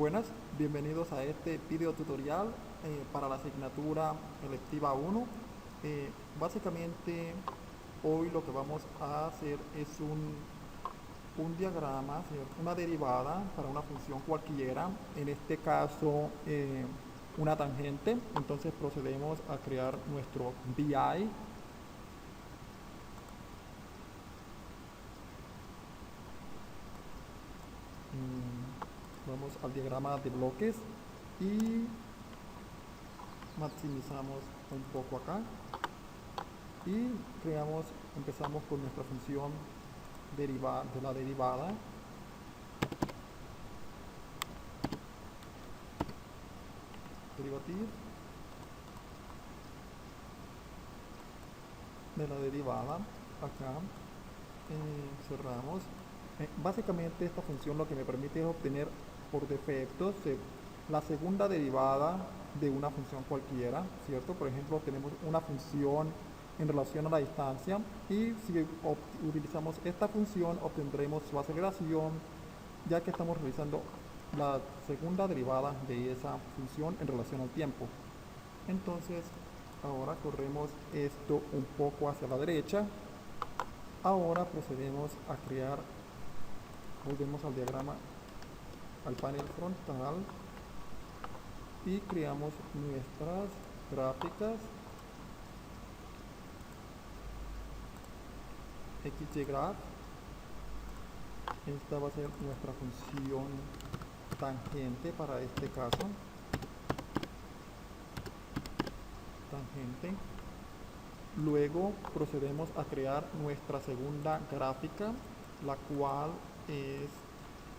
Buenas, bienvenidos a este video tutorial para la asignatura electiva 1. Básicamente hoy lo que vamos a hacer es un diagrama, ¿cierto? Una derivada para una función cualquiera, en este caso una tangente. Entonces procedemos a crear nuestro VI. Vamos al diagrama de bloques y maximizamos un poco acá y empezamos con nuestra función de la derivada. Derivativa de la derivada acá. Cerramos. Básicamente esta función lo que me permite es obtener por defecto la segunda derivada de una función cualquiera, ¿cierto? Por ejemplo, tenemos una función en relación a la distancia y si utilizamos esta función obtendremos su aceleración, ya que estamos realizando la segunda derivada de esa función en relación al tiempo. Entonces ahora corremos esto un poco hacia la derecha. Ahora procedemos a crear, volvemos al diagrama, al panel frontal y creamos nuestras gráficas XYGraph. Esta va a ser nuestra función tangente para este caso. Tangente. Luego procedemos a crear nuestra segunda gráfica, la cual es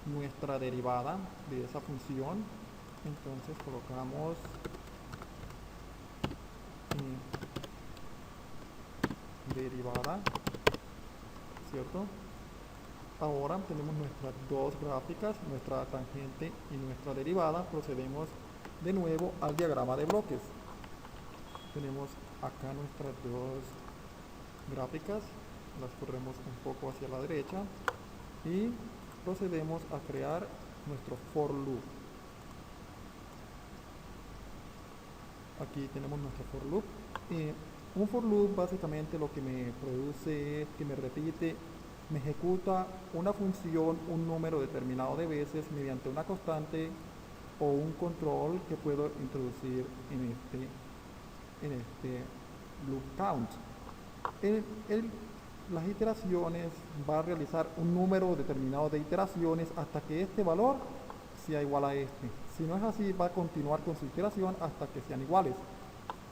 nuestra derivada de esa función. Entonces colocamos derivada, ¿cierto? Ahora tenemos nuestras dos gráficas, nuestra tangente y nuestra derivada. Procedemos de nuevo al diagrama de bloques. Tenemos acá nuestras dos gráficas, las corremos un poco hacia la derecha y procedemos a crear nuestro for loop. Aquí tenemos nuestro for loop. Un for loop básicamente lo que me produce es que me repite, me ejecuta una función un número determinado de veces mediante una constante o un control que puedo introducir en este loop count. Las iteraciones va a realizar un número determinado de iteraciones hasta que este valor sea igual a este. Si no es así, va a continuar con su iteración hasta que sean iguales.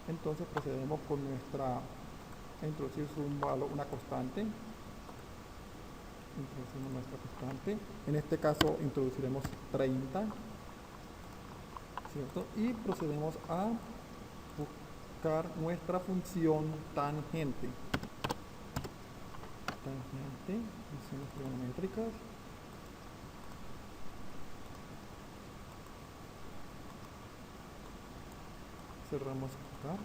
Entonces procedemos con a introducir una constante. Introducimos nuestra constante. En este caso introduciremos 30, ¿cierto? Y procedemos a buscar nuestra función tangente. Funciones trigonométricas. Cerramos acá.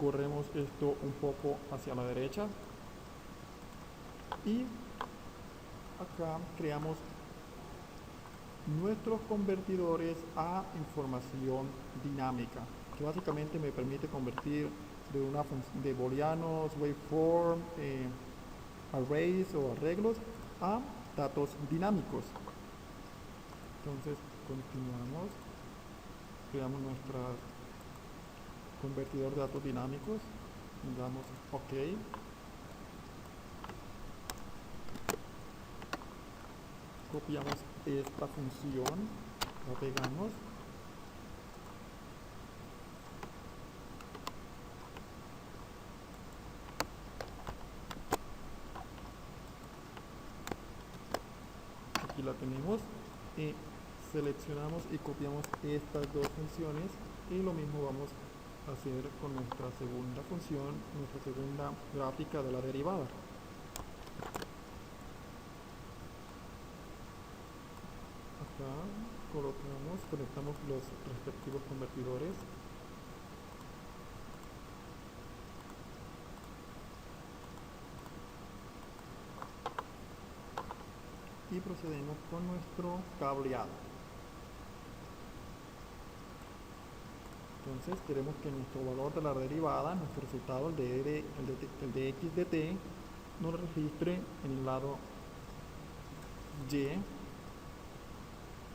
Corremos esto un poco hacia la derecha y acá creamos nuestros convertidores a información dinámica, que básicamente me permite convertir de booleanos, waveform, arrays o arreglos a datos dinámicos. Entonces continuamos, creamos nuestro convertidor de datos dinámicos, damos OK. Copiamos esta función, la pegamos. Aquí la tenemos. Seleccionamos y copiamos estas dos funciones y lo mismo vamos a hacer con nuestra segunda función, nuestra segunda gráfica de la derivada. Acá conectamos los respectivos convertidores. y procedemos con nuestro cableado. Entonces queremos que nuestro valor de la derivada, nuestro resultado, el de x de t, nos registre en el lado y.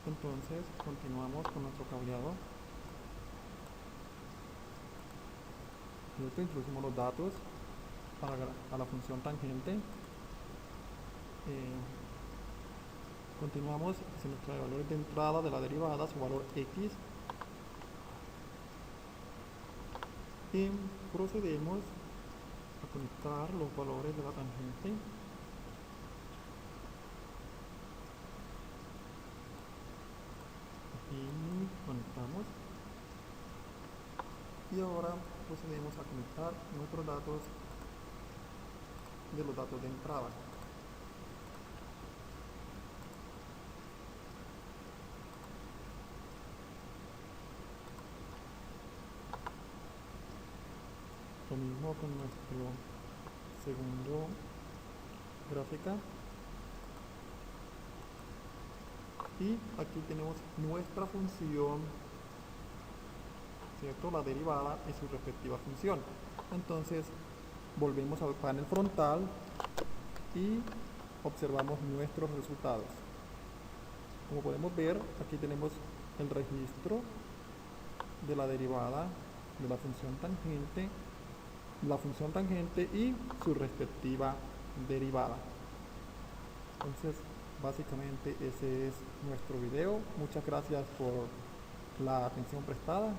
Entonces continuamos con nuestro cableado. Introducimos los datos a la función tangente. Continuamos, si nuestro valor de entrada de la derivada, su valor x, y procedemos a conectar los valores de la tangente. Aquí conectamos y ahora procedemos a conectar nuestros datos de los datos de entrada. Lo mismo con nuestro segundo gráfica. Y aquí tenemos nuestra función, ¿cierto? La derivada y su respectiva función. Entonces volvemos al panel frontal y observamos nuestros resultados. Como podemos ver, aquí tenemos el registro de la derivada de la función tangente y su respectiva derivada. Entonces, básicamente ese es nuestro video. Muchas gracias por la atención prestada.